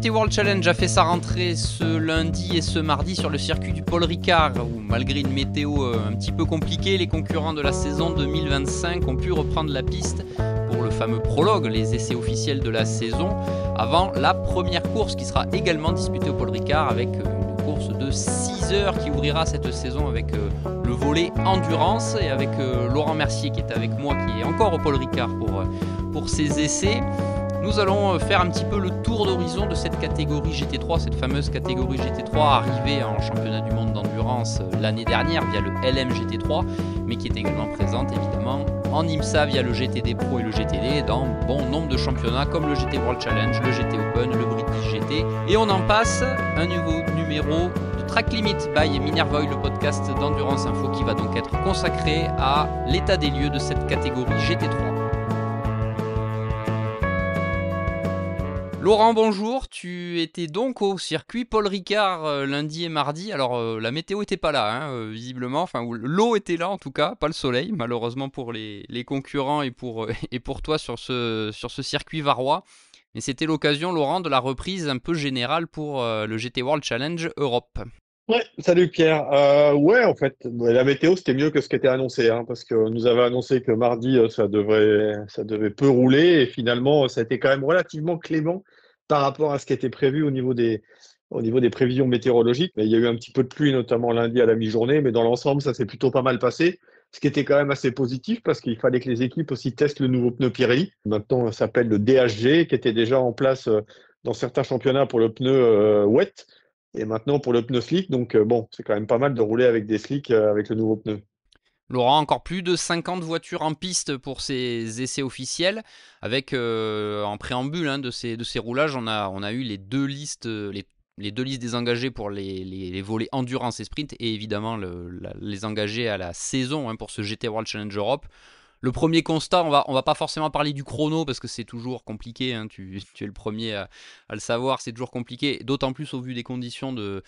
GT World Challenge a fait sa rentrée ce lundi et ce mardi sur le circuit du Paul Ricard, où malgré une météo un petit peu compliquée, les concurrents de la saison 2025 ont pu reprendre la piste pour le fameux prologue, les essais officiels de la saison, avant la première course qui sera également disputée au Paul Ricard avec une course de 6 heures qui ouvrira cette saison avec le volet endurance et avec Laurent Mercier qui est avec moi, qui est encore au Paul Ricard pour ses essais. Nous allons faire un petit peu le tour d'horizon de cette catégorie GT3, cette fameuse catégorie GT3 arrivée en championnat du monde d'endurance l'année dernière via le LM GT3, mais qui est également présente évidemment en IMSA via le GTD Pro et le GTD dans bon nombre de championnats comme le GT World Challenge, le GT Open, le British GT. Et on en passe un nouveau numéro de Track Limit by Minervoy, le podcast d'Endurance Info qui va donc être consacré à l'état des lieux de cette catégorie GT3. Laurent, bonjour, tu étais donc au circuit Paul Ricard lundi et mardi. Alors la météo était pas là, visiblement, enfin l'eau était là en tout cas, pas le soleil, malheureusement pour les concurrents et pour toi sur ce circuit varois. Mais c'était l'occasion, Laurent, de la reprise un peu générale pour le GT World Challenge Europe. Ouais, salut Pierre. Ouais, en fait, la météo c'était mieux que ce qui était annoncé, parce que nous avait annoncé que mardi ça devait peu rouler et finalement ça a été quand même relativement clément par rapport à ce qui était prévu au niveau des prévisions météorologiques. Mais il y a eu un petit peu de pluie, notamment lundi à la mi-journée, mais dans l'ensemble ça s'est plutôt pas mal passé. Ce qui était quand même assez positif parce qu'il fallait que les équipes aussi testent le nouveau pneu Pirelli. Maintenant, ça s'appelle le DHG, qui était déjà en place dans certains championnats pour le pneu wet. Et maintenant pour le pneu slick, donc bon, c'est quand même pas mal de rouler avec des slicks avec le nouveau pneu. Laurent, encore plus de 50 voitures en piste pour ces essais officiels. Avec en préambule de ces roulages, on a eu les deux listes, les deux listes des engagés pour les volets endurance et sprint, et évidemment les engagés à la saison pour ce GT World Challenge Europe. Le premier constat, on va pas forcément parler du chrono parce que c'est toujours compliqué, tu es le premier à le savoir, c'est toujours compliqué, d'autant plus au vu des conditions de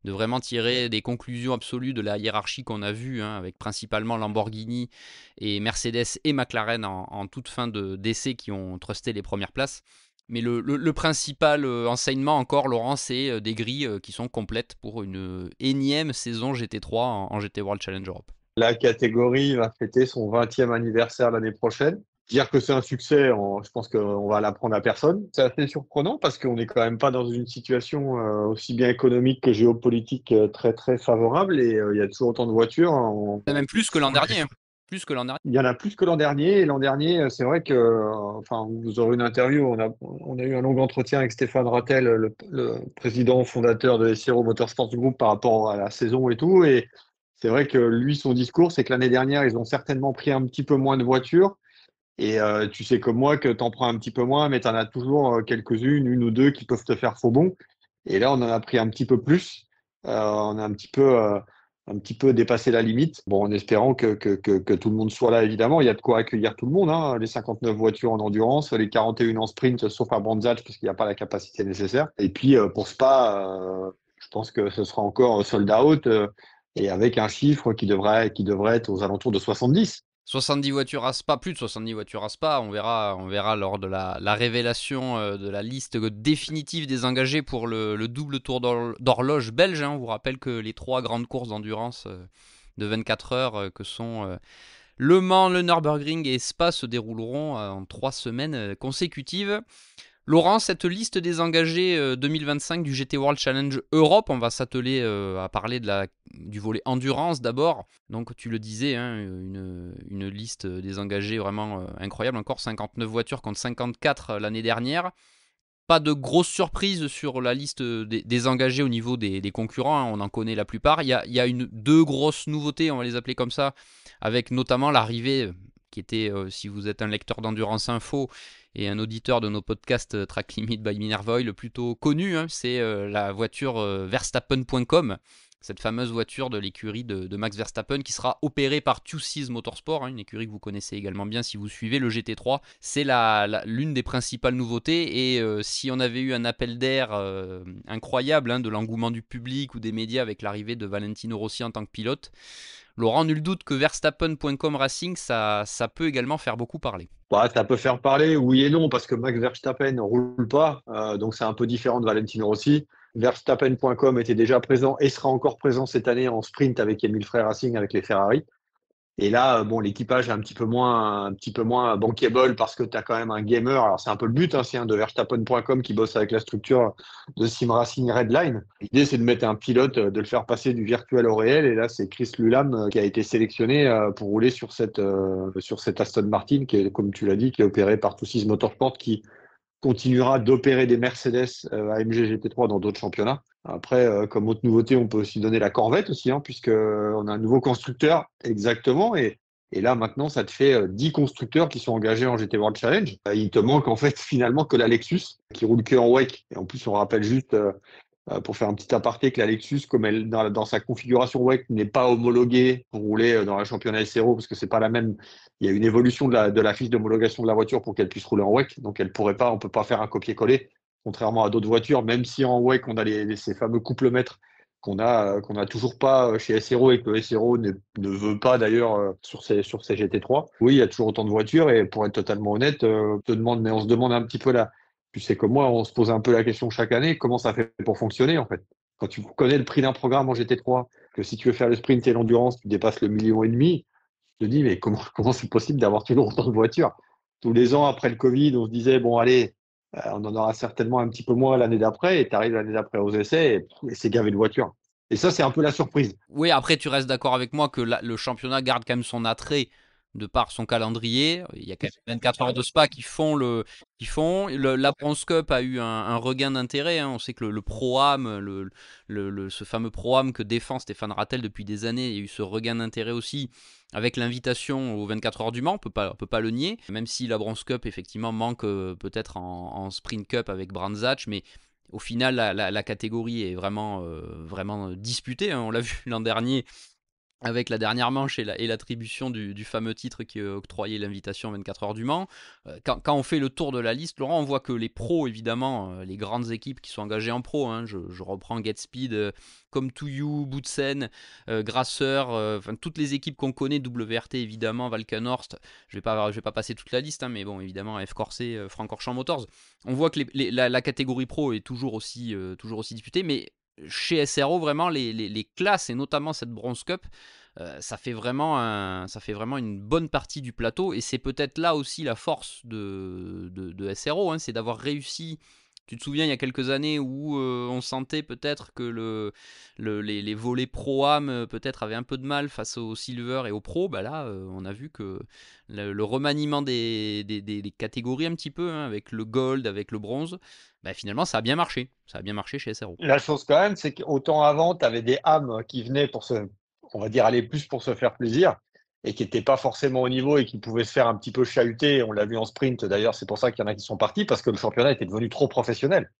vraiment tirer des conclusions absolues de la hiérarchie qu'on a vue, avec principalement Lamborghini et Mercedes et McLaren en toute fin d'essai qui ont trusté les premières places. Mais le principal enseignement encore, Laurent, c'est des grilles qui sont complètes pour une énième saison GT3 en GT World Challenge Europe. La catégorie va fêter son 20e anniversaire l'année prochaine. Dire que c'est un succès, je pense qu'on va l'apprendre à personne. C'est assez surprenant parce qu'on n'est quand même pas dans une situation aussi bien économique que géopolitique très très favorable et il y a toujours autant de voitures. Même plus que l'an dernier. Plus que l'an dernier. Il y en a plus que l'an dernier. Et l'an dernier, c'est vrai que, enfin, vous aurez une interview. On a eu un long entretien avec Stéphane Rattel, le président fondateur de SRO Motorsports Group, par rapport à la saison et tout. Et c'est vrai que lui, son discours, c'est que l'année dernière, ils ont certainement pris un petit peu moins de voitures. Et tu sais comme moi que tu en prends un petit peu moins, mais tu en as toujours quelques-unes, une ou deux qui peuvent te faire faux bond. Et là, on en a pris un petit peu plus. On a un petit peu dépassé la limite. Bon, en espérant que tout le monde soit là, évidemment. Il y a de quoi accueillir tout le monde. Les 59 voitures en endurance, les 41 en sprint, sauf à Brandzatch, parce qu'il n'y a pas la capacité nécessaire. Et puis, pour Spa, je pense que ce sera encore sold out et avec un chiffre qui devrait être aux alentours de 70. 70 voitures à Spa, plus de 70 voitures à Spa, on verra lors de la révélation de la liste définitive des engagés pour le double tour d'horloge belge. On vous rappelle que les 3 grandes courses d'endurance de 24 heures que sont Le Mans, le Nürburgring et Spa se dérouleront en 3 semaines consécutives. Laurent, cette liste des engagés 2025 du GT World Challenge Europe, on va s'atteler à parler du volet endurance d'abord. Donc tu le disais, une liste des engagés vraiment incroyable. Encore 59 voitures contre 54 l'année dernière. Pas de grosses surprises sur la liste des engagés au niveau des concurrents, on en connaît la plupart. Il y a deux grosses nouveautés, on va les appeler comme ça, avec notamment l'arrivée qui était, si vous êtes un lecteur d'Endurance Info et un auditeur de nos podcasts Track Limit by Minervoy, le plutôt connu, c'est la voiture Verstappen.com, cette fameuse voiture de l'écurie de Max Verstappen qui sera opérée par Two Motorsport, une écurie que vous connaissez également bien si vous suivez le GT3. C'est l'une des principales nouveautés et si on avait eu un appel d'air incroyable de l'engouement du public ou des médias avec l'arrivée de Valentino Rossi en tant que pilote, Laurent, nul doute que Verstappen.com Racing, ça peut également faire beaucoup parler. Ouais, ça peut faire parler, oui et non, parce que Max Verstappen ne roule pas, donc c'est un peu différent de Valentino Rossi. Verstappen.com était déjà présent et sera encore présent cette année en sprint avec Emile Frey Racing, avec les Ferrari. Et là, bon, l'équipage est un petit peu moins bankable parce que tu as quand même un gamer. Alors, c'est un peu le but, c'est un de Verstappen.com qui bosse avec la structure de Sim Racing Redline. L'idée, c'est de mettre un pilote, de le faire passer du virtuel au réel. Et là, c'est Chris Lulam qui a été sélectionné pour rouler sur cette Aston Martin qui est, comme tu l'as dit, qui est opérée par Two Motorsport, qui continuera d'opérer des Mercedes AMG GT3 dans d'autres championnats. Après, comme autre nouveauté, on peut aussi donner la Corvette aussi, puisque on a un nouveau constructeur exactement. Et là, maintenant, ça te fait 10 constructeurs qui sont engagés en GT World Challenge. Il te manque en fait finalement que la Lexus, qui roule que en WEC. Et en plus, on rappelle juste pour faire un petit aparté que la Lexus, comme elle dans sa configuration WEC, n'est pas homologuée pour rouler dans la championnat SRO, parce que c'est pas la même. Il y a une évolution de la fiche d'homologation de la voiture pour qu'elle puisse rouler en WEC, donc elle pourrait pas, on peut pas faire un copier-coller, contrairement à d'autres voitures, même si en WEC on a ces fameux couples-mètres qu'on a toujours pas chez SRO et que le SRO ne veut pas d'ailleurs sur ces GT3. Oui, il y a toujours autant de voitures et pour être totalement honnête, on se demande un petit peu là. Tu sais comme moi, on se pose un peu la question chaque année, comment ça fait pour fonctionner en fait. Quand tu connais le prix d'un programme en GT3, que si tu veux faire le sprint et l'endurance, tu dépasses le 1,5 million, je te dis, mais comment c'est possible d'avoir toujours autant de voitures? Tous les ans après le Covid, on se disait, bon, allez, on en aura certainement un petit peu moins l'année d'après, et tu arrives l'année d'après aux essais, et c'est gavé de voitures. Et ça, c'est un peu la surprise. Oui, après, tu restes d'accord avec moi que le championnat garde quand même son attrait de par son calendrier. Il y a quand même 24 heures de Spa la Bronze Cup a eu un regain d'intérêt. On sait que le Pro-Am, ce fameux Pro-Am que défend Stéphane Rattel depuis des années, il y a eu ce regain d'intérêt aussi avec l'invitation aux 24 heures du Mans. On peut pas le nier. Même si la Bronze Cup, effectivement, manque peut-être en Sprint Cup avec Brands Hatch, mais au final, la catégorie est vraiment disputée. On l'a vu l'an dernier avec la dernière manche et l'attribution du fameux titre qui octroyait l'invitation 24 heures du Mans. Quand on fait le tour de la liste, Laurent, on voit que les pros, évidemment, les grandes équipes qui sont engagées en pro, je reprends GetSpeed, comme Touyu, Boutsen, Grasseur, toutes les équipes qu'on connaît, WRT évidemment, Valkenhorst, je vais pas passer toute la liste, mais bon, évidemment, F Corset, Francorchamps Motors. On voit que la catégorie pro est toujours aussi disputée, mais chez SRO, vraiment, les classes, et notamment cette Bronze Cup, ça fait vraiment une bonne partie du plateau. Et c'est peut-être là aussi la force de SRO, c'est d'avoir réussi. Tu te souviens, il y a quelques années où on sentait peut-être que les volets Pro-Am peut-être avaient un peu de mal face aux Silver et aux Pro. Bah là, on a vu que le remaniement des catégories un petit peu, avec le Gold, avec le Bronze, bah finalement, ça a bien marché. Ça a bien marché chez SRO. La chose quand même, c'est qu'autant avant, tu avais des âmes qui venaient on va dire, aller plus pour se faire plaisir et qui n'étaient pas forcément au niveau et qui pouvaient se faire un petit peu chahuter. On l'a vu en sprint, d'ailleurs, c'est pour ça qu'il y en a qui sont partis parce que le championnat était devenu trop professionnel.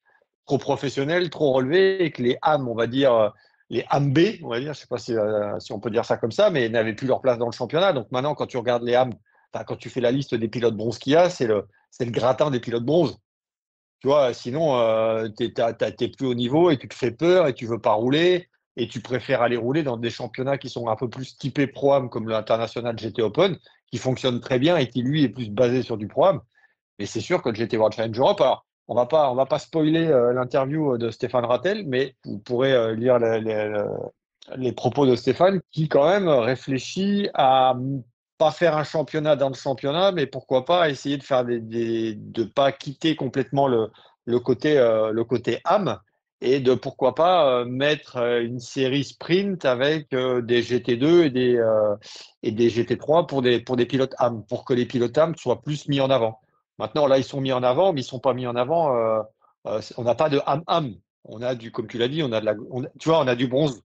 Trop professionnel, trop relevé et que les âmes, on va dire, les âmes B, on va dire, je sais pas si on peut dire ça comme ça, mais n'avaient plus leur place dans le championnat. Donc maintenant, quand tu regardes les âmes, quand tu fais la liste des pilotes bronze qu'il y a, c'est le gratin des pilotes bronze. Tu vois, sinon, t'es plus au niveau et tu te fais peur et tu veux pas rouler et tu préfères aller rouler dans des championnats qui sont un peu plus typés Pro-Am comme l'international GT Open, qui fonctionne très bien et qui, lui, est plus basé sur du Pro-Am. Mais c'est sûr que le GT World Challenge Europe, alors, on va pas spoiler l'interview de Stéphane Rattel, mais vous pourrez lire les propos de Stéphane qui, quand même, réfléchit à pas faire un championnat dans le championnat, mais pourquoi pas essayer de faire de pas quitter complètement le côté âme et de pourquoi pas mettre une série sprint avec des GT2 et des GT3 pour des pilotes âme, pour que les pilotes âme soient plus mis en avant. Maintenant, là, ils sont mis en avant, mais ils sont pas mis en avant. On n'a pas de âme. On a comme tu l'as dit, tu vois, on a du bronze.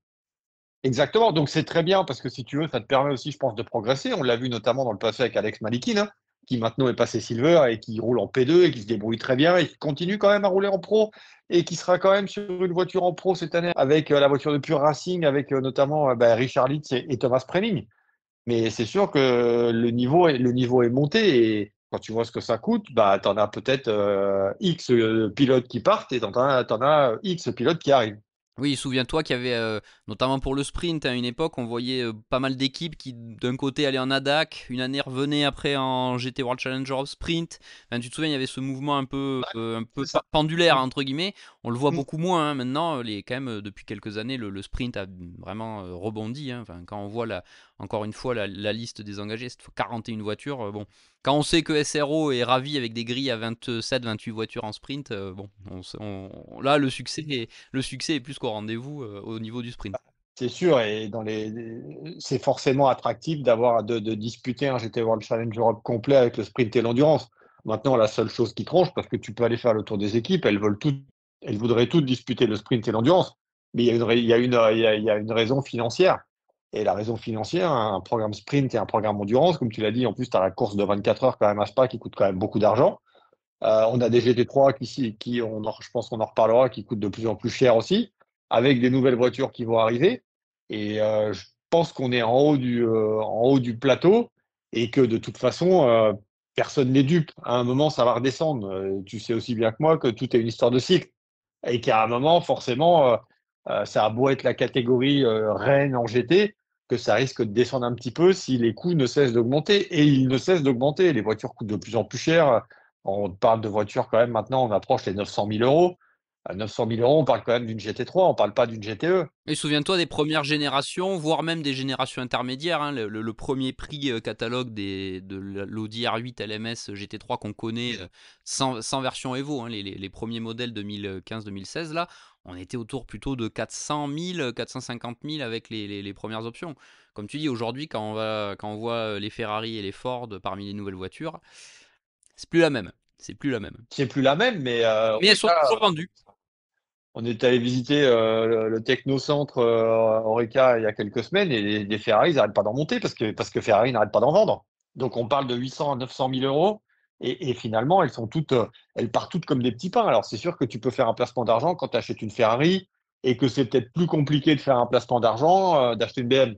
Exactement, donc c'est très bien parce que si tu veux, ça te permet aussi, je pense, de progresser. On l'a vu notamment dans le passé avec Alex Malikin, qui maintenant est passé Silver et qui roule en P2 et qui se débrouille très bien et qui continue quand même à rouler en pro et qui sera quand même sur une voiture en pro cette année avec la voiture de Pure Racing, avec notamment Richard Lietz et Thomas Prenning. Mais c'est sûr que le niveau est monté et quand tu vois ce que ça coûte, bah, tu en as peut-être X pilotes qui partent et t'en as X pilotes qui arrivent. Oui, souviens-toi qu'il y avait, notamment pour le sprint, à une époque, on voyait pas mal d'équipes qui, d'un côté, allaient en ADAC, une année revenaient après en GT World Challenger of Sprint. Enfin, tu te souviens, il y avait ce mouvement un peu C'est ça. pendulaire, entre guillemets. On le voit Mm. beaucoup moins hein. Maintenant. Quand même, depuis quelques années, le sprint a vraiment rebondi. Hein. Enfin, quand on voit, encore une fois, la liste des engagés, c'est 41 voitures. Bon, quand on sait que SRO est ravi avec des grilles à 27-28 voitures en sprint, bon, là, le succès est plus qu'au rendez-vous au niveau du sprint. C'est sûr, et c'est forcément attractif de disputer un GT World Challenge Europe complet avec le sprint et l'endurance. Maintenant, la seule chose qui tranche, parce que tu peux aller faire le tour des équipes, elles voudraient toutes disputer le sprint et l'endurance. Mais il y a une raison financière. Et la raison financière, un programme sprint et un programme endurance, comme tu l'as dit, en plus, tu as la course de 24 heures quand même à Spa qui coûte quand même beaucoup d'argent. On a des GT3 je pense qu'on en reparlera, qui coûtent de plus en plus cher aussi, avec des nouvelles voitures qui vont arriver. Et je pense qu'on est en haut du plateau et que de toute façon, personne n'est dupe. À un moment, ça va redescendre. Tu sais aussi bien que moi que tout est une histoire de cycle. Et qu'à un moment, forcément, ça a beau être la catégorie reine en GT, que ça risque de descendre un petit peu si les coûts ne cessent d'augmenter. Et ils ne cessent d'augmenter. Les voitures coûtent de plus en plus cher. On parle de voitures quand même maintenant, on approche les 900 000 euros. À 900 000 euros, on parle quand même d'une GT3, on ne parle pas d'une GTE. Et souviens-toi des premières générations, voire même des générations intermédiaires. Hein, le premier prix catalogue de l'Audi R8 LMS GT3 qu'on connaît sans version Evo, hein, les premiers modèles 2015-2016, là, on était autour plutôt de 400 000, 450 000 avec les premières options. Comme tu dis, aujourd'hui, quand on voit les Ferrari et les Ford parmi les nouvelles voitures, c'est plus la même. C'est plus la même. C'est plus la même, mais Mais elles sont toujours vendues. on est allé visiter le technocentre Oreca il y a quelques semaines et les Ferrari, ils n'arrêtent pas d'en monter parce que Ferrari n'arrête pas d'en vendre. Donc on parle de 800 à 900 000 euros et finalement elles partent toutes comme des petits pains. Alors c'est sûr que tu peux faire un placement d'argent quand tu achètes une Ferrari et que c'est peut-être plus compliqué de faire un placement d'argent d'acheter une BM.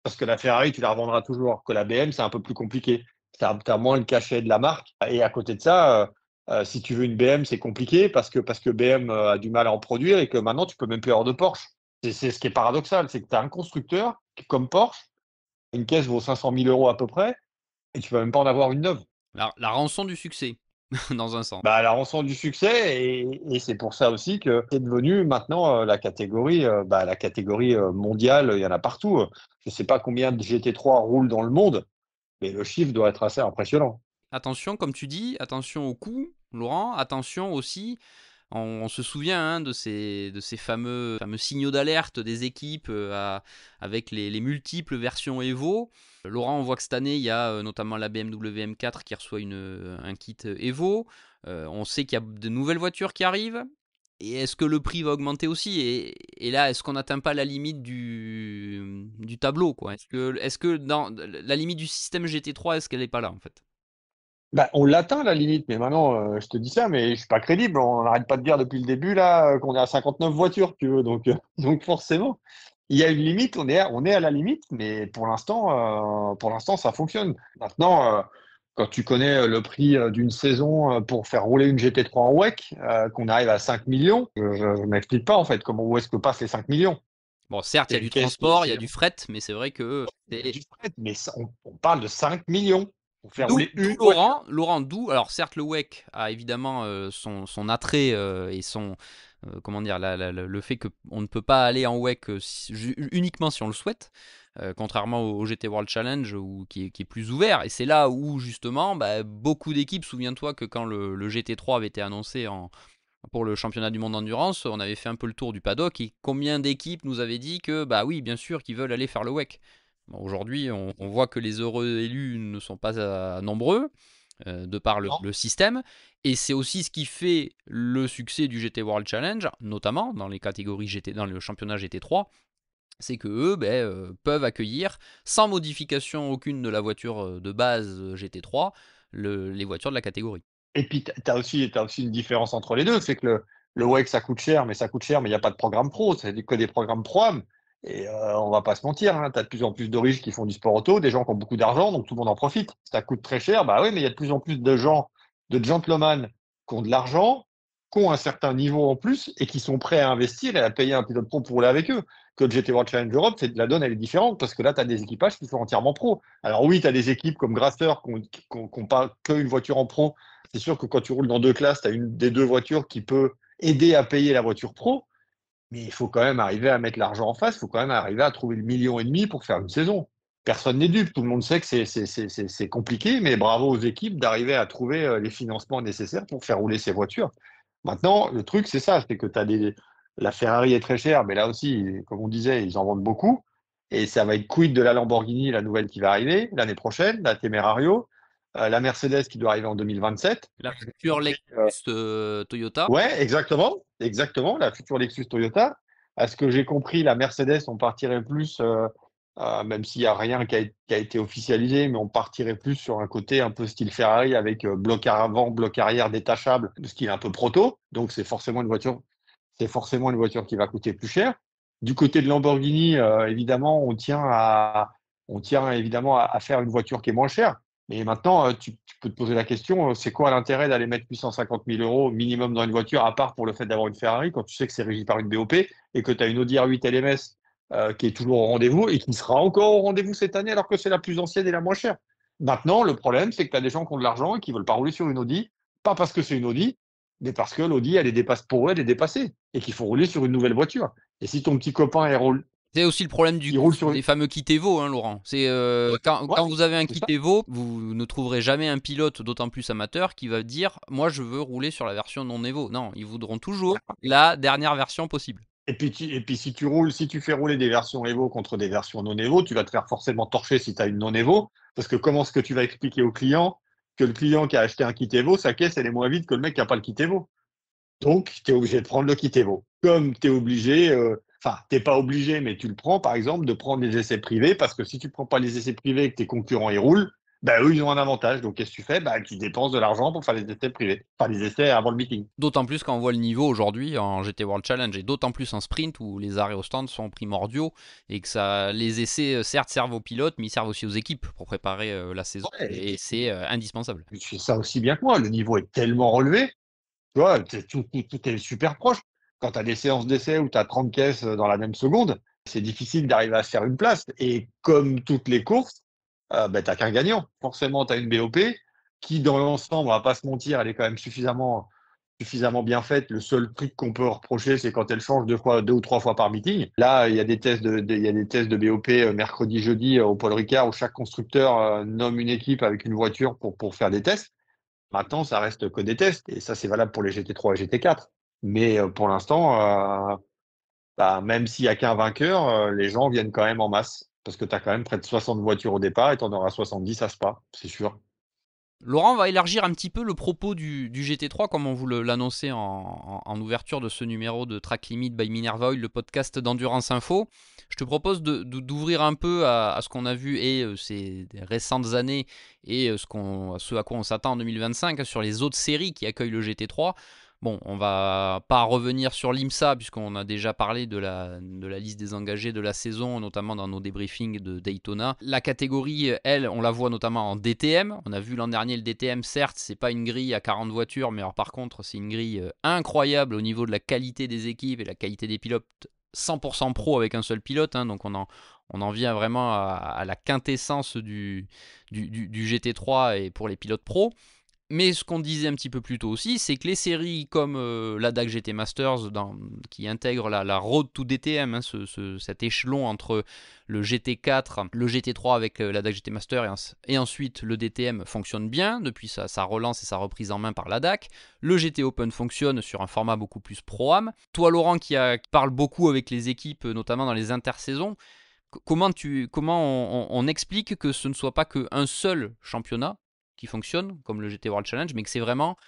Parce que la Ferrari, tu la revendras toujours. Que la BM, c'est un peu plus compliqué. Tu as moins le cachet de la marque. Et à côté de ça, si tu veux une BM, c'est compliqué parce que BM a du mal à en produire et que maintenant, tu peux même plus avoir de Porsche. C'est ce qui est paradoxal, c'est que tu as un constructeur qui, comme Porsche, une caisse vaut 500 000 euros à peu près, et tu peux même pas en avoir une neuve. La rançon du succès, dans un sens. Bah, la rançon du succès, et c'est pour ça aussi que c'est devenu maintenant la catégorie mondiale, il y en a partout. Je ne sais pas combien de GT3 roulent dans le monde, mais le chiffre doit être assez impressionnant. Attention, comme tu dis, attention au coût, Laurent, attention aussi. On se souvient hein, de ces fameux signaux d'alerte des équipes avec les multiples versions Evo. Laurent, on voit que cette année, il y a notamment la BMW M4 qui reçoit un kit Evo. On sait qu'il y a de nouvelles voitures qui arrivent. Et est-ce que le prix va augmenter aussi et là, est-ce qu'on n'atteint pas la limite du tableau quoi? Est-ce que dans la limite du système GT3, est-ce qu'elle n'est pas là en fait? Bah, on l'atteint la limite, mais maintenant, je te dis ça, mais je suis pas crédible. On n'arrête pas de dire depuis le début là qu'on est à 59 voitures, tu veux. Donc, donc forcément, il y a une limite. On est à la limite, mais pour l'instant, ça fonctionne. Maintenant, quand tu connais le prix d'une saison pour faire rouler une GT3 en WEC, qu'on arrive à 5 millions, je ne m'explique pas en fait où est-ce que passent les 5 millions. Bon, certes, il y C'est a du une question, transport, il y a du fret, mais c'est vrai que il y a du fret, mais on parle de 5 millions pour faire D'où rouler une voiture. Laurent, d'où, alors certes le WEC a évidemment son attrait et comment dire, le fait qu'on ne peut pas aller en WEC uniquement si on le souhaite, contrairement au GT World Challenge qui est plus ouvert. Et c'est là où justement bah, beaucoup d'équipes, souviens-toi que quand le GT3 avait été annoncé pour le championnat du monde d'endurance, on avait fait un peu le tour du paddock et combien d'équipes nous avaient dit que bah oui bien sûr qu'ils veulent aller faire le WEC. Bon, aujourd'hui, on voit que les heureux élus ne sont pas nombreux, de par le système. Et c'est aussi ce qui fait le succès du GT World Challenge, notamment dans les catégories GT, dans le championnat GT3. C'est que eux peuvent accueillir, sans modification aucune de la voiture de base GT3, les voitures de la catégorie. Et puis, tu as aussi une différence entre les deux, c'est que le WEC, ça coûte cher, mais il n'y a pas de programme pro, c'est que des programmes pro-am. Et on va pas se mentir, hein, tu as de plus en plus de riches qui font du sport auto, des gens qui ont beaucoup d'argent, donc tout le monde en profite. Ça coûte très cher, bah oui, mais il y a de plus en plus de gens, de gentlemen qui ont de l'argent, qui ont un certain niveau en plus et qui sont prêts à investir et à payer un pilote pro pour rouler avec eux. Que le GT World Challenge Europe, la donne, elle est différente parce que là, tu as des équipages qui sont entièrement pro. Alors oui, tu as des équipes comme Grasser qui n'ont pas qu'une voiture en pro. C'est sûr que quand tu roules dans deux classes, tu as une des deux voitures qui peut aider à payer la voiture pro, mais il faut quand même arriver à mettre l'argent en face, il faut quand même arriver à trouver le 1,5 million pour faire une saison. Personne n'est dupe, tout le monde sait que c'est compliqué, mais bravo aux équipes d'arriver à trouver les financements nécessaires pour faire rouler ces voitures. Maintenant, le truc, c'est ça, c'est que la Ferrari est très chère, mais là aussi, comme on disait, ils en vendent beaucoup. Et ça va être quid de la Lamborghini, la nouvelle qui va arriver l'année prochaine, la Temerario, la Mercedes qui doit arriver en 2027. La future Lexus Toyota. Ouais, exactement, exactement, la future Lexus Toyota. À ce que j'ai compris, la Mercedes, on partirait plus, même s'il n'y a rien qui a été officialisé, mais on partirait plus sur un côté un peu style Ferrari avec bloc avant, bloc arrière détachable, de style un peu proto. Donc c'est forcément une voiture qui va coûter plus cher. Du côté de Lamborghini, évidemment, on tient évidemment à faire une voiture qui est moins chère. Mais maintenant, tu peux te poser la question, c'est quoi l'intérêt d'aller mettre 850 000 euros minimum dans une voiture, à part pour le fait d'avoir une Ferrari, quand tu sais que c'est régi par une BOP et que tu as une Audi R8 LMS qui est toujours au rendez-vous et qui sera encore au rendez-vous cette année alors que c'est la plus ancienne et la moins chère. Maintenant, le problème, c'est que tu as des gens qui ont de l'argent et qui ne veulent pas rouler sur une Audi, pas parce que c'est une Audi, mais parce que l'Audi, elle est dépasse pour eux, elle est dépassée et qu'il faut rouler sur une nouvelle voiture. Et si ton petit copain C'est aussi le problème il roule sur une... des fameux kit Evo, hein, Laurent. C'est Ouais, quand vous avez un c'est kit ça. Evo, vous ne trouverez jamais un pilote, d'autant plus amateur, qui va dire moi je veux rouler sur la version non Evo. Non, ils voudront toujours la dernière version possible. Et puis si tu fais rouler des versions Evo contre des versions non Evo, tu vas te faire forcément torcher si tu as une non Evo. Parce que comment est-ce que tu vas expliquer au client que le client qui a acheté un kit Evo, sa caisse, elle est moins vide que le mec qui n'a pas le kit Evo. Donc, tu es obligé de prendre le kit Evo. Comme tu es obligé, enfin, t'es pas obligé, mais tu le prends, par exemple, de prendre les essais privés, parce que si tu prends pas les essais privés et que tes concurrents y roulent, bah, eux, ils ont un avantage. Donc, qu'est-ce que tu fais? Bah, tu dépenses de l'argent pour faire les essais privés, enfin, les essais avant le meeting. D'autant plus quand on voit le niveau aujourd'hui en GT World Challenge et d'autant plus en sprint où les arrêts au stand sont primordiaux et que les essais certes servent aux pilotes mais ils servent aussi aux équipes pour préparer la saison Ouais, et c'est indispensable. tu fais ça aussi bien que moi. Le niveau est tellement relevé. Tu vois, tout est super proche. Quand tu as des séances d'essai où tu as 30 caisses dans la même seconde, c'est difficile d'arriver à se faire une place. Et comme toutes les courses, ben, tu n'as qu'un gagnant. Forcément, tu as une BOP qui, dans l'ensemble, on va pas se mentir, elle est quand même suffisamment bien faite. Le seul truc qu'on peut reprocher, c'est quand elle change deux ou trois fois par meeting. Là, il y a des tests il y a des tests de BOP mercredi, jeudi au Paul Ricard où chaque constructeur nomme une équipe avec une voiture pour faire des tests. Maintenant, ça reste que des tests, et ça, c'est valable pour les GT3 et GT4. Mais pour l'instant, bah, même s'il n'y a qu'un vainqueur, les gens viennent quand même en masse, parce que tu as quand même près de 60 voitures au départ, et tu en auras 70 à Spa, c'est sûr. Laurent va élargir un petit peu le propos du GT3 comme on vous l'annonçait en ouverture de ce numéro de Track Limit by Minerva Oil, le podcast d'Endurance Info. Je te propose d'ouvrir un peu à ce qu'on a vu et ces récentes années et ce à quoi on s'attend en 2025 sur les autres séries qui accueillent le GT3. Bon, on va pas revenir sur l'IMSA puisqu'on a déjà parlé de la liste des engagés de la saison, notamment dans nos débriefings de Daytona. La catégorie, elle, on la voit notamment en DTM. On a vu l'an dernier le DTM, certes, c'est pas une grille à 40 voitures, mais alors par contre, c'est une grille incroyable au niveau de la qualité des équipes et la qualité des pilotes. 100% pro avec un seul pilote, hein, donc on en vient vraiment à la quintessence du GT3 et pour les pilotes pro. Mais ce qu'on disait un petit peu plus tôt aussi, c'est que les séries comme la DAC GT Masters, qui intègrent la Road to DTM, hein, cet échelon entre le GT4, le GT3 avec la DAC GT Master et ensuite le DTM fonctionne bien depuis sa relance et sa reprise en main par la DAC. Le GT Open fonctionne sur un format beaucoup plus pro-am. Toi Laurent qui parle beaucoup avec les équipes, notamment dans les intersaisons, comment on explique que ce ne soit pas qu'un seul championnat qui fonctionne, comme le GT World Challenge, mais que c'est vraiment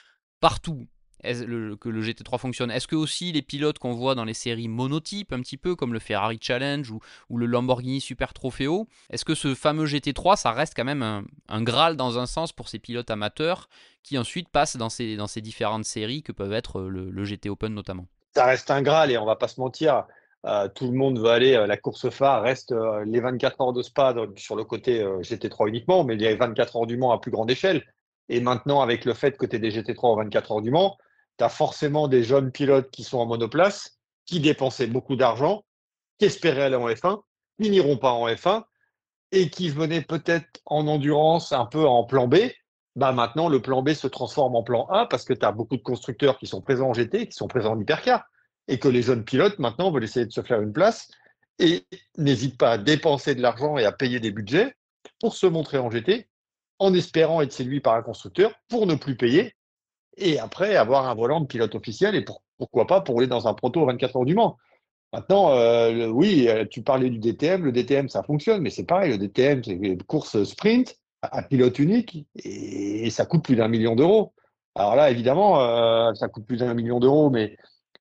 partout. que le GT3 fonctionne. Est-ce que aussi les pilotes qu'on voit dans les séries monotypes, un petit peu comme le Ferrari Challenge ou le Lamborghini Super Trofeo, est-ce que ce fameux GT3, ça reste quand même un Graal dans un sens pour ces pilotes amateurs qui ensuite passent dans ces différentes séries que peuvent être le GT Open notamment? Ça reste un Graal et on va pas se mentir. Tout le monde veut aller. La course phare reste les 24 heures de Spa sur le côté GT3 uniquement, mais les 24 heures du Mans à plus grande échelle. Et maintenant, avec le fait que tu es des GT3 aux 24 heures du Mans, tu as forcément des jeunes pilotes qui sont en monoplace, qui dépensaient beaucoup d'argent, qui espéraient aller en F1, qui n'iront pas en F1 et qui venaient peut-être en endurance un peu en plan B. Bah maintenant, le plan B se transforme en plan A parce que tu as beaucoup de constructeurs qui sont présents en GT, qui sont présents en hypercar, et que les jeunes pilotes maintenant veulent essayer de se faire une place et n'hésitent pas à dépenser de l'argent et à payer des budgets pour se montrer en GT, en espérant être séduits par un constructeur pour ne plus payer et après avoir un volant de pilote officiel et pourquoi pas pour rouler dans un proto 24 heures du Mans. Maintenant, oui, tu parlais du DTM. Le DTM, ça fonctionne, mais c'est pareil. Le DTM, c'est une course sprint à pilote unique et ça coûte plus d'1 million d'euros. Alors là, évidemment, ça coûte plus d'1 million d'euros, mais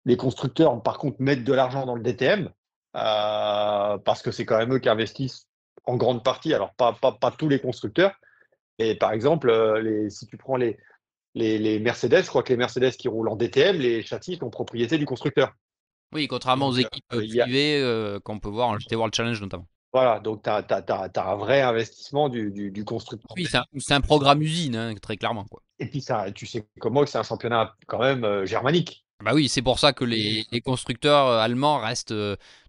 les constructeurs, par contre, mettent de l'argent dans le DTM parce que c'est quand même eux qui investissent en grande partie. Alors, pas tous les constructeurs. Et par exemple, si tu prends les Mercedes, je crois que les Mercedes qui roulent en DTM, les châssis sont propriété du constructeur. Oui, contrairement aux Donc, équipes privées qu'on peut voir en GT World Challenge notamment. voilà, donc tu as un vrai investissement du constructeur. Oui, c'est un programme usine, hein, très clairement, quoi. Et puis, ça, tu sais comme moi que c'est un championnat quand même germanique. Bah oui, c'est pour ça que les constructeurs allemands restent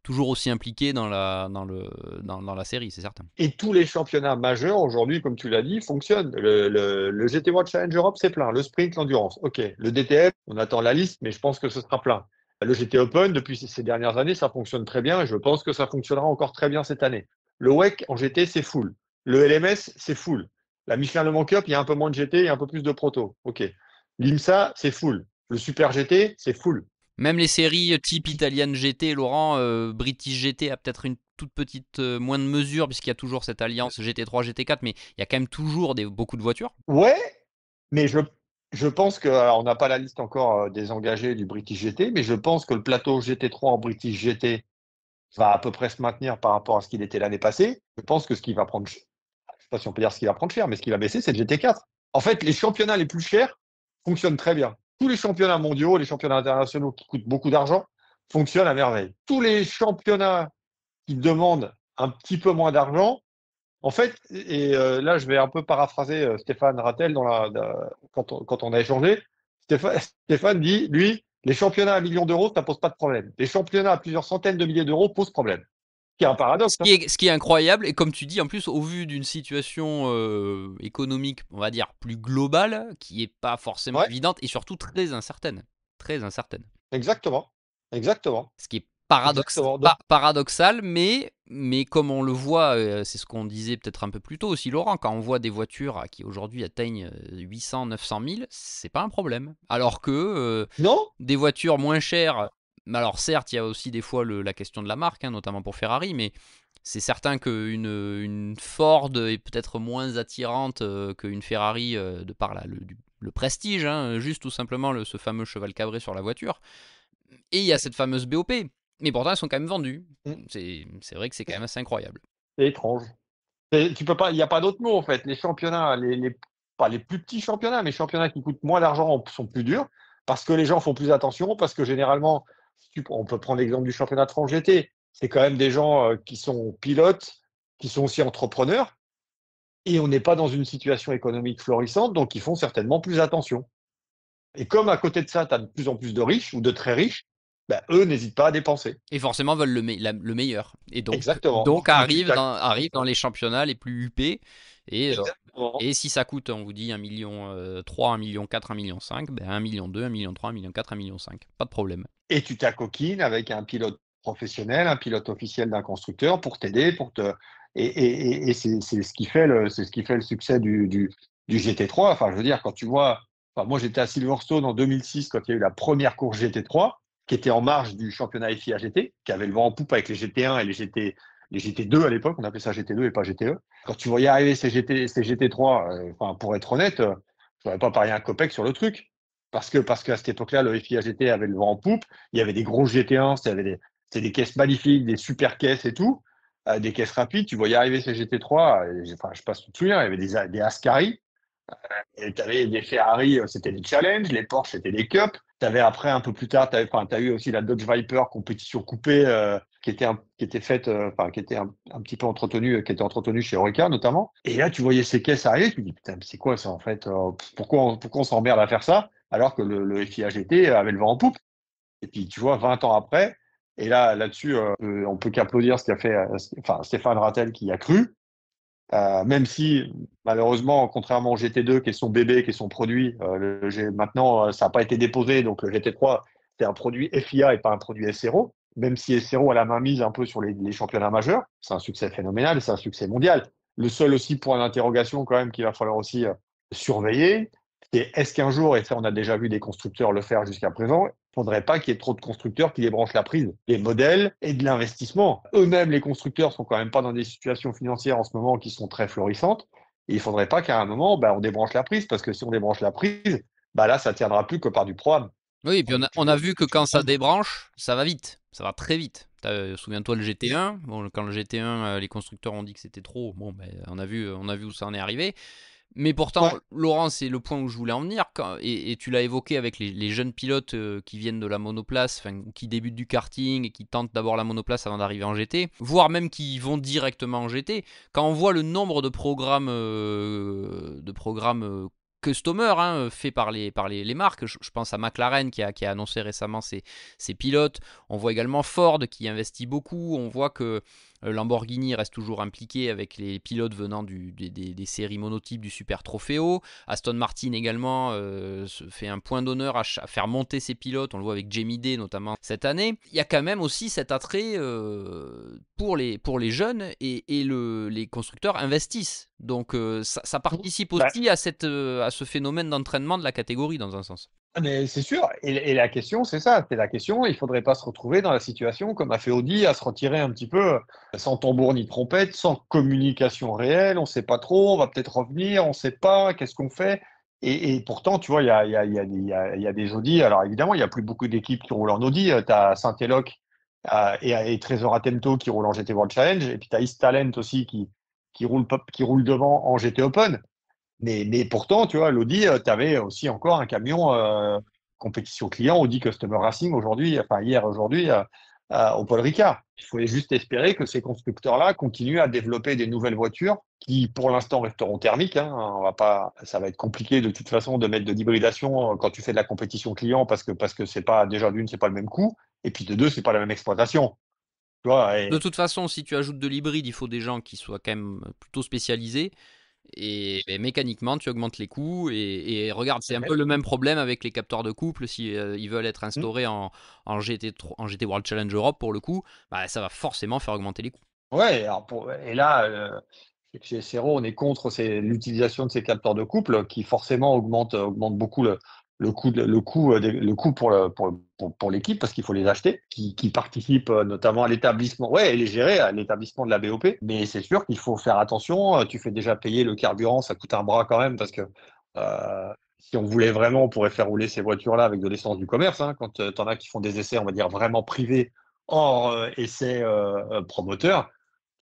toujours aussi impliqués dans la série, c'est certain. Et tous les championnats majeurs aujourd'hui, comme tu l'as dit, fonctionnent. Le GT World Challenge Europe, c'est plein. Le sprint, l'endurance. OK. Le DTM, on attend la liste, mais je pense que ce sera plein. Le GT Open, depuis ces dernières années, ça fonctionne très bien et je pense que ça fonctionnera encore très bien cette année. Le WEC en GT, c'est full. Le LMS, c'est full. La Michelin Le Mans Cup, il y a un peu moins de GT et un peu plus de proto. OK. L'IMSA, c'est full. Le Super GT, c'est full. Même les séries type italienne GT, Laurent, British GT a peut-être une toute petite moins de mesure puisqu'il y a toujours cette alliance GT3, GT4, mais il y a quand même toujours beaucoup de voitures. Ouais, mais je pense que, alors on n'a pas la liste encore des engagés du British GT, mais je pense que le plateau GT3 en British GT va à peu près se maintenir par rapport à ce qu'il était l'année passée. Je pense que ce qui va prendre, je ne sais pas si on peut dire ce qui va prendre cher, mais ce qui va baisser, c'est le GT4. En fait, les championnats les plus chers fonctionnent très bien. Tous les championnats mondiaux, les championnats internationaux qui coûtent beaucoup d'argent, fonctionnent à merveille. Tous les championnats qui demandent un petit peu moins d'argent, en fait, et là, je vais un peu paraphraser Stéphane Rattel quand on a échangé. Stéphane dit, lui, les championnats à 1 million d'euros, ça pose pas de problème. Les championnats à plusieurs centaines de milliers d'euros posent problème. Ce qui est un paradoxe. Hein. Ce qui est incroyable, et comme tu dis, en plus, au vu d'une situation économique, on va dire, plus globale, qui est pas forcément Ouais, évidente, et surtout très incertaine. Très incertaine. exactement. Exactement. Ce qui est Exactement. Donc, paradoxal, mais comme on le voit, c'est ce qu'on disait peut-être un peu plus tôt aussi, Laurent, quand on voit des voitures qui aujourd'hui atteignent 800, 900 000, c'est pas un problème. Alors que non? des voitures moins chères, mais alors certes, il y a aussi des fois la question de la marque, hein, notamment pour Ferrari, mais c'est certain qu'une Ford est peut-être moins attirante qu'une Ferrari de par le prestige, hein, juste tout simplement ce fameux cheval cabré sur la voiture. Et il y a cette fameuse BOP. Mais pourtant, elles sont quand même vendues. Hmm. C'est vrai que c'est quand même assez incroyable. C'est étrange. Tu peux pas, il n'y a pas d'autre mot, en fait. Les championnats, pas les plus petits championnats, mais les championnats qui coûtent moins d'argent sont plus durs parce que les gens font plus attention, parce que généralement, on peut prendre l'exemple du championnat de France GT. C'est quand même des gens qui sont pilotes, qui sont aussi entrepreneurs, et on n'est pas dans une situation économique florissante, donc ils font certainement plus attention. Et comme à côté de ça, tu as de plus en plus de riches ou de très riches, ben, eux n'hésitent pas à dépenser. Et forcément veulent le meilleur. Et Exactement. donc Donc, arrivent dans les championnats les plus huppés. exactement. Et si ça coûte, on vous dit 1 million 3, 1 million 4, 1 million 5, ben 1 million 2, 1 million 3, 1 million 4, 1 million 5. Pas de problème. Et tu t'acoquines avec un pilote professionnel, un pilote officiel d'un constructeur pour t'aider, et c'est ce qui fait le succès du GT3. Enfin, je veux dire, quand tu vois, enfin, moi j'étais à Silverstone en 2006 quand il y a eu la première course GT3, qui était en marge du championnat FIA GT, qui avait le vent en poupe avec les GT1 et les GT2 à l'époque, on appelait ça GT2 et pas GTE. Quand tu voyais arriver ces GT3, enfin, pour être honnête, je n'aurais pas parié un copec sur le truc. parce qu'à cette époque-là, le FIA GT avait le vent en poupe. Il y avait des gros GT1, c'était des caisses magnifiques, des super caisses et tout, des caisses rapides. Tu voyais arriver ces GT3, enfin, je sais pas si tu te souviens, il y avait des Ascari. Et tu avais des Ferrari, c'était des Challenge, les Porsche, c'était des Cup. Tu avais après, un peu plus tard, t'as eu aussi la Dodge Viper compétition coupée qui était faite, qui était un petit peu entretenue, qui était entretenue chez Oreca notamment. Et là, tu voyais ces caisses arriver, tu te dis, putain, mais c'est quoi ça en fait? Pourquoi on s'emmerde à faire ça alors que le FIA GT avait le vent en poupe? Et puis, tu vois, 20 ans après, et là-dessus, on peut qu'applaudir ce qu'a fait Stéphane Rattel qui y a cru. Même si, malheureusement, contrairement au GT2, qui est son bébé, qui est son produit, maintenant, ça n'a pas été déposé. Donc, le GT3, c'est un produit FIA et pas un produit SRO. Même si SRO a la main mise un peu sur les championnats majeurs, c'est un succès phénoménal, c'est un succès mondial. Le seul aussi point d'interrogation, quand même, qu'il va falloir aussi surveiller, c'est est-ce qu'un jour, et ça, on a déjà vu des constructeurs le faire jusqu'à présent, il ne faudrait pas qu'il y ait trop de constructeurs qui débranchent la prise des modèles et de l'investissement. Eux-mêmes, les constructeurs, sont quand même pas dans des situations financières en ce moment qui sont très florissantes. Et il ne faudrait pas qu'à un moment, on débranche la prise, parce que si on débranche la prise, là, ça ne tiendra plus que par du programme. Oui, et puis on a vu que quand ça débranche, ça va vite, ça va très vite. Souviens-toi le GT1, bon, quand le GT1, les constructeurs ont dit que c'était trop, bon, ben, on a vu où ça en est arrivé. Mais pourtant, Ouais. Laurent, c'est le point où je voulais en venir, et tu l'as évoqué avec les jeunes pilotes qui viennent de la monoplace, qui débutent du karting et qui tentent d'abord la monoplace avant d'arriver en GT, voire même qui vont directement en GT. Quand on voit le nombre de programmes, customer faits par les marques, je pense à McLaren qui a annoncé récemment ses pilotes, on voit également Ford qui investit beaucoup, on voit que Lamborghini reste toujours impliqué avec les pilotes venant des séries monotypes du Super Trofeo. Aston Martin également se fait un point d'honneur à faire monter ses pilotes. On le voit avec Jamie Day notamment cette année. Il y a quand même aussi cet attrait pour les jeunes et les constructeurs investissent. Donc ça participe Bah, aussi à ce phénomène d'entraînement de la catégorie dans un sens. mais c'est sûr. Et la question, c'est ça. C'est la question. Il ne faudrait pas se retrouver dans la situation comme a fait Audi, à se retirer un petit peu sans tambour ni trompette, sans communication réelle. On ne sait pas trop. On va peut-être revenir. On ne sait pas. Qu'est-ce qu'on fait? Et pourtant, tu vois, il y a des Audi. Alors évidemment, il n'y a plus beaucoup d'équipes qui roulent en Audi. Tu as Saint-Eloc et Trésor Atento qui roulent en GT World Challenge. Et puis tu as East Talent aussi qui roule devant en GT Open. Mais pourtant, tu vois, l'Audi, tu avais aussi encore un camion compétition client, Audi Customer Racing aujourd'hui, enfin hier, aujourd'hui, au Paul Ricard. Il faut juste espérer que ces constructeurs-là continuent à développer des nouvelles voitures qui, pour l'instant, resteront thermiques. Hein. On va pas, ça va être compliqué de toute façon de mettre de l'hybridation quand tu fais de la compétition client parce que c'est pas, déjà d'une, c'est pas le même coût. Et puis de deux, c'est pas la même exploitation. Tu vois, De toute façon, si tu ajoutes de l'hybride, il faut des gens qui soient quand même plutôt spécialisés. Et mécaniquement, tu augmentes les coûts. Et regarde, c'est un peu le même problème avec les capteurs de couple. Si ils veulent être instaurés en GT World Challenge Europe, pour le coup, bah, ça va forcément faire augmenter les coûts. ouais, et là, chez Sero, on est contre l'utilisation de ces capteurs de couple qui forcément augmente beaucoup le coût pour l'équipe parce qu'il faut les acheter, qui participent notamment à l'établissement, ouais, et les gérer à l'établissement de la BOP. Mais c'est sûr qu'il faut faire attention. Tu fais déjà payer le carburant, ça coûte un bras quand même parce que si on voulait vraiment, on pourrait faire rouler ces voitures-là avec de l'essence du commerce. Hein, quand tu en as qui font des essais, on va dire vraiment privés, hors essais promoteurs,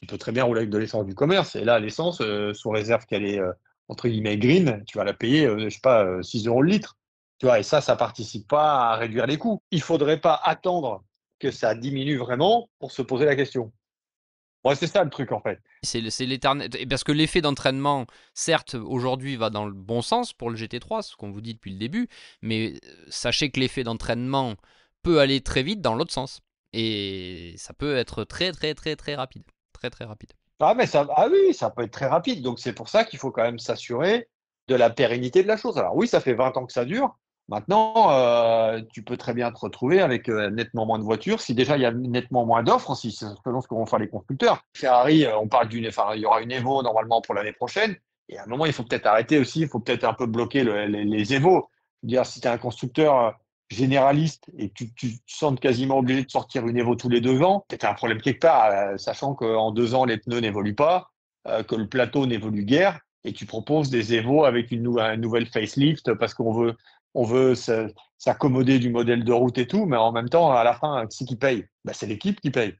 tu peux très bien rouler avec de l'essence du commerce. Et là, l'essence, sous réserve qu'elle est entre guillemets green, tu vas la payer, je sais pas, 6 euros le litre. Tu vois, et ça participe pas à réduire les coûts. Il faudrait pas attendre que ça diminue vraiment pour se poser la question. Ouais, c'est ça le truc en fait. C'est l'éternel. Parce que l'effet d'entraînement, certes, aujourd'hui va dans le bon sens pour le GT3, ce qu'on vous dit depuis le début, mais sachez que l'effet d'entraînement peut aller très vite dans l'autre sens. Et ça peut être très, très, très, très rapide. Très, très rapide. Ah oui, ça peut être très rapide. Donc c'est pour ça qu'il faut quand même s'assurer de la pérennité de la chose. Alors oui, ça fait 20 ans que ça dure. Maintenant, tu peux très bien te retrouver avec nettement moins de voitures. Si déjà il y a nettement moins d'offres, aussi, selon ce que vont faire les constructeurs. Ferrari, on parle enfin, il y aura une Evo normalement pour l'année prochaine. Et à un moment, il faut peut-être arrêter aussi. Il faut peut-être un peu bloquer les Evo. Je veux dire, si tu es un constructeur généraliste et que tu te sens quasiment obligé de sortir une Evo tous les 2 ans, peut-être un problème quelque part, sachant qu'en 2 ans, les pneus n'évoluent pas, que le plateau n'évolue guère, et tu proposes des Evo avec une nouvelle facelift parce qu'on veut on veut s'accommoder du modèle de route et tout, mais en même temps, à la fin, qui paye? Bah, c'est l'équipe qui paye.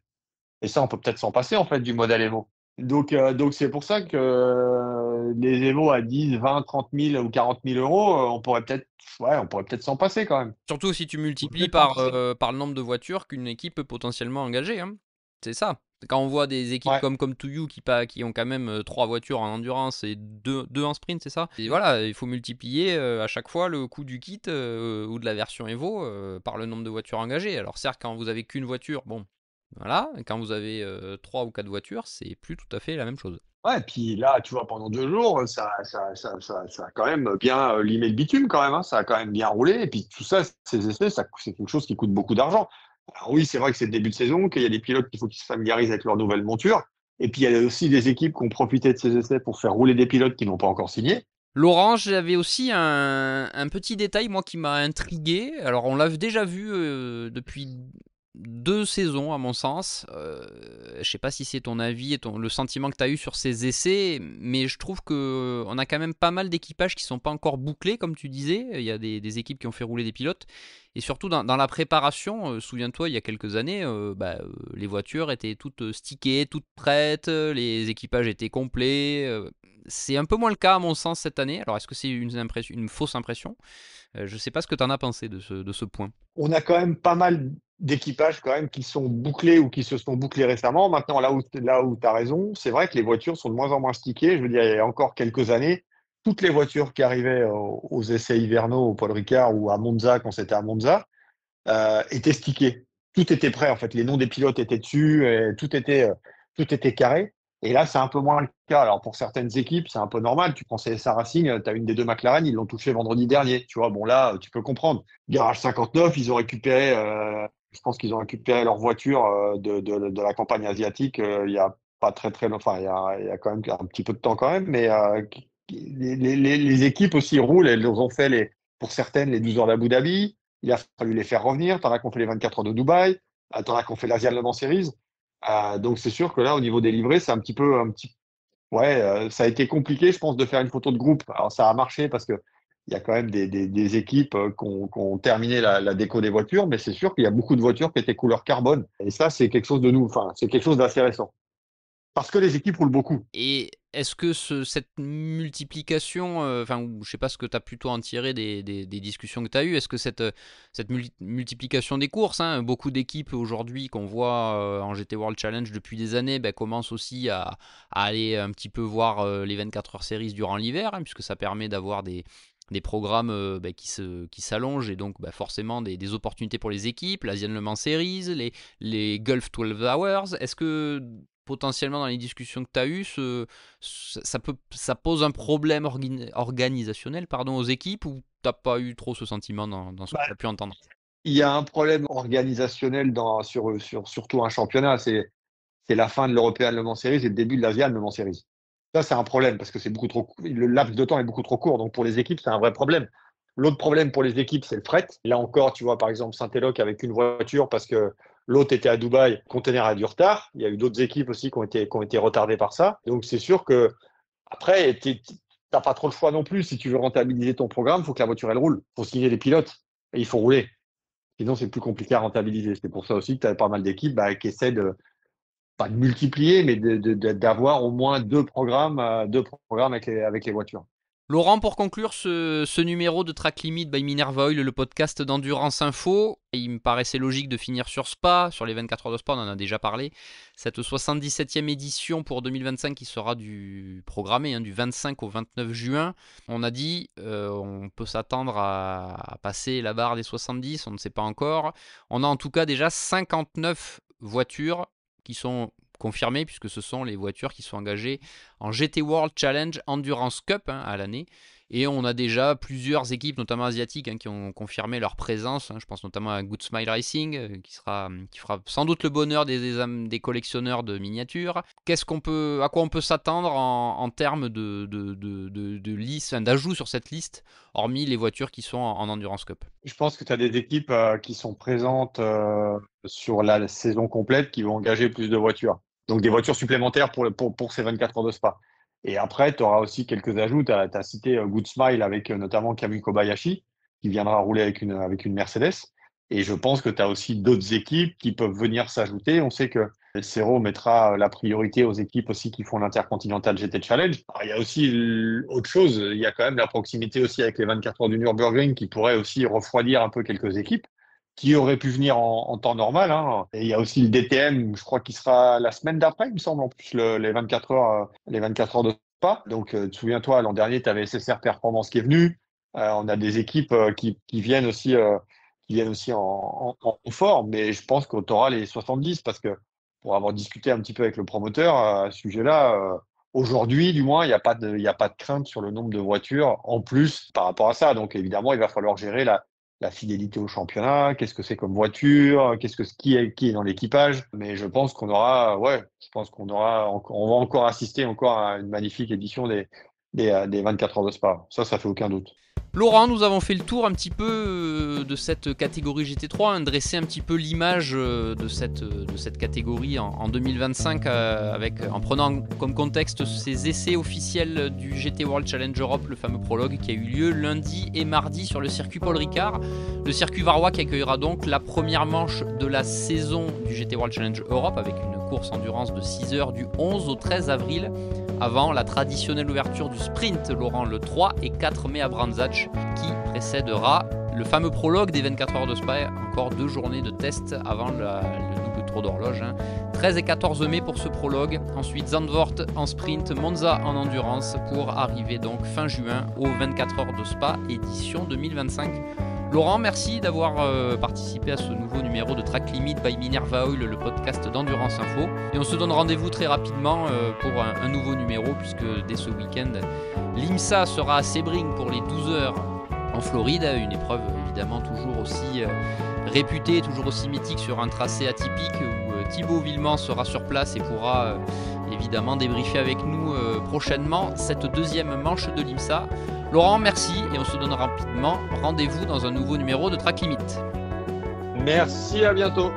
Et ça, on peut peut-être s'en passer en fait du modèle Evo. Donc c'est pour ça que les Evo à 10, 20, 30 000 ou 40 000 euros, on pourrait peut-être s'en passer quand même. Surtout si tu On peut multiplies peut-être s'en passer. par le nombre de voitures qu'une équipe peut potentiellement engager, hein. C'est ça. Quand on voit des équipes Ouais. comme To You qui ont quand même 3 voitures en endurance et deux en sprint, c'est ça. Et voilà, il faut multiplier à chaque fois le coût du kit ou de la version Evo par le nombre de voitures engagées. Alors certes, quand vous avez qu'une voiture, bon, voilà. Et quand vous avez 3 ou 4 voitures, c'est plus tout à fait la même chose. Ouais, et puis là, tu vois, pendant 2 jours, ça a quand même bien limé le bitume quand même, hein, ça a quand même bien roulé. Et puis tout ça, ces essais, c'est quelque chose qui coûte beaucoup d'argent. Alors oui, c'est vrai que c'est le début de saison, qu'il y a des pilotes qu'il faut qu'ils se familiarisent avec leur nouvelle monture. Et puis il y a aussi des équipes qui ont profité de ces essais pour faire rouler des pilotes qui n'ont pas encore signé. Laurent, j'avais aussi un petit détail, moi, qui m'a intrigué. Alors, on l'a déjà vu depuis 2 saisons, à mon sens. Je sais pas si c'est ton avis et le sentiment que tu as eu sur ces essais, mais je trouve que on a quand même pas mal d'équipages qui sont pas encore bouclés, comme tu disais. Il y a des équipes qui ont fait rouler des pilotes. Et surtout, dans la préparation, souviens-toi, il y a quelques années, les voitures étaient toutes stickées, toutes prêtes, les équipages étaient complets. C'est un peu moins le cas à mon sens cette année. Alors est-ce que c'est une fausse impression? Je ne sais pas ce que tu en as pensé de ce point. On a quand même pas mal d'équipages quand même qui sont bouclés ou qui se sont bouclés récemment. Maintenant, là où tu as raison, c'est vrai que les voitures sont de moins en moins stickées. Je veux dire, il y a encore quelques années, toutes les voitures qui arrivaient aux essais hivernaux au Paul Ricard ou à Monza, quand c'était à Monza, étaient stickées. Tout était prêt, en fait. Les noms des pilotes étaient dessus, et tout était carré. Et là, c'est un peu moins le cas. Alors, pour certaines équipes, c'est un peu normal. Tu prends CSA Racing, tu as une des deux McLaren, ils l'ont touché vendredi dernier. Tu vois, bon, là, tu peux comprendre. Garage 59, ils ont récupéré, je pense qu'ils ont récupéré leur voiture de la campagne asiatique il y a pas très, très longtemps. Enfin, il y a quand même un petit peu de temps quand même. Mais les équipes aussi roulent. Elles ont fait, pour certaines, les 12 heures d'Abu Dhabi. Il a fallu les faire revenir. T'en as qui ont fait les 24 heures de Dubaï. T'en as qui ont fait l'Asian Le Mans Series. Donc c'est sûr que là, au niveau des livrets, c'est ouais, ça a été compliqué, je pense, de faire une photo de groupe. Alors ça a marché parce que il y a quand même des équipes qui ont terminé la déco des voitures, mais c'est sûr qu'il y a beaucoup de voitures qui étaient couleur carbone. Et ça, c'est quelque chose de nous, enfin, c'est quelque chose d'assez récent. Parce que les équipes roulent beaucoup. Et est-ce que cette multiplication, je sais pas ce que tu as plutôt en tiré des discussions que tu as eues, est-ce que cette multiplication des courses, hein, beaucoup d'équipes aujourd'hui qu'on voit en GT World Challenge depuis des années, commencent aussi à aller un petit peu voir les 24 heures séries durant l'hiver, hein, puisque ça permet d'avoir des programmes qui s'allongent et donc forcément des opportunités pour les équipes, l'Asian Le Mans Series, les Gulf 12 Hours. Est-ce que potentiellement dans les discussions que tu as eues, ça pose un problème organisationnel aux équipes ou t'as pas eu trop ce sentiment dans ce que tu as Bah, pu entendre? il y a un problème organisationnel sur surtout un championnat. C'est la fin de l'European Le Mans Series et le début de l'Asian Le Mans Series. Ça, c'est un problème parce que c'est beaucoup trop, le laps de temps est beaucoup trop court. Donc, pour les équipes, c'est un vrai problème. L'autre problème pour les équipes, c'est le fret. Là encore, tu vois, par exemple, Saint-Éloque avec une voiture parce que l'autre était à Dubaï, le conteneur a du retard. Il y a eu d'autres équipes aussi qui ont été retardées par ça. Donc, c'est sûr que après, t'as pas trop le choix non plus. Si tu veux rentabiliser ton programme, il faut que la voiture, elle roule. Il faut signer les pilotes et il faut rouler. Sinon, c'est plus compliqué à rentabiliser. C'est pour ça aussi que tu as pas mal d'équipes qui essaient pas de multiplier, mais d'avoir au moins deux programmes avec les voitures. Laurent, pour conclure ce numéro de Track Limit by Minerva Oil, le podcast d'Endurance Info, il me paraissait logique de finir sur Spa, sur les 24 heures de Spa, on en a déjà parlé. Cette 77e édition pour 2025 qui sera programmée du 25 au 29 juin. On a dit on peut s'attendre à passer la barre des 70, on ne sait pas encore. On a en tout cas déjà 59 voitures qui sont confirmées puisque ce sont les voitures qui sont engagées en GT World Challenge Endurance Cup à l'année. Et on a déjà plusieurs équipes, notamment asiatiques, qui ont confirmé leur présence. Je pense notamment à Good Smile Racing, qui fera sans doute le bonheur des collectionneurs de miniatures. À quoi on peut s'attendre en termes de liste, d'ajout sur cette liste, hormis les voitures qui sont en Endurance Cup? Je pense que tu as des équipes qui sont présentes sur la saison complète qui vont engager plus de voitures. Donc des voitures supplémentaires pour ces 24 heures de Spa. Et après, tu auras aussi quelques ajouts. Tu as cité Good Smile avec notamment Kamui Kobayashi, qui viendra rouler avec une Mercedes. Et je pense que tu as aussi d'autres équipes qui peuvent venir s'ajouter. On sait que Serrault mettra la priorité aux équipes aussi qui font l'Intercontinental GT Challenge. Alors, il y a aussi autre chose, il y a quand même la proximité aussi avec les 24 heures du Nürburgring qui pourrait aussi refroidir un peu quelques équipes qui auraient pu venir en temps normal. Hein. Et il y a aussi le DTM, je crois qu'il sera la semaine d'après, il me semble, en plus, les 24 heures de Spa. Donc, souviens-toi, l'an dernier, tu avais SSR Performance qui est venu. On a des équipes qui viennent aussi en forme, mais je pense qu'on aura les 70 parce que pour avoir discuté un petit peu avec le promoteur à ce sujet-là, aujourd'hui, du moins, il n'y a pas il y a pas de crainte sur le nombre de voitures en plus par rapport à ça. Donc, évidemment, il va falloir gérer la fidélité au championnat, qu'est-ce que c'est comme voiture, qui est dans l'équipage. Mais je pense qu'on aura, on va encore assister encore à une magnifique édition des 24 heures de Spa. Ça fait aucun doute. Laurent, nous avons fait le tour un petit peu de cette catégorie GT3, dresser un petit peu l'image de cette catégorie en 2025 en prenant comme contexte ces essais officiels du GT World Challenge Europe, le fameux prologue qui a eu lieu lundi et mardi sur le circuit Paul Ricard. Le circuit varois qui accueillera donc la première manche de la saison du GT World Challenge Europe avec une course endurance de 6 heures du 11 au 13 avril avant la traditionnelle ouverture du sprint, Laurent, le 3 et 4 mai à Brands Hatch qui précédera le fameux prologue des 24 heures de Spa, encore 2 journées de test avant le double tour d'horloge. 13 et 14 mai pour ce prologue, ensuite Zandvoort en sprint, Monza en endurance pour arriver donc fin juin aux 24 heures de Spa édition 2025. Laurent, merci d'avoir participé à ce nouveau numéro de Track Limit by Minerva Oil, le podcast d'Endurance Info. Et on se donne rendez-vous très rapidement pour un nouveau numéro, puisque dès ce week-end, l'IMSA sera à Sebring pour les 12 heures en Floride, une épreuve évidemment toujours aussi réputée, toujours aussi mythique sur un tracé atypique, où Thibaut Villemont sera sur place et pourra évidemment débriefer avec nous prochainement cette deuxième manche de l'IMSA. Laurent, merci et on se donne rapidement rendez-vous dans un nouveau numéro de Track Limit. Merci, à bientôt.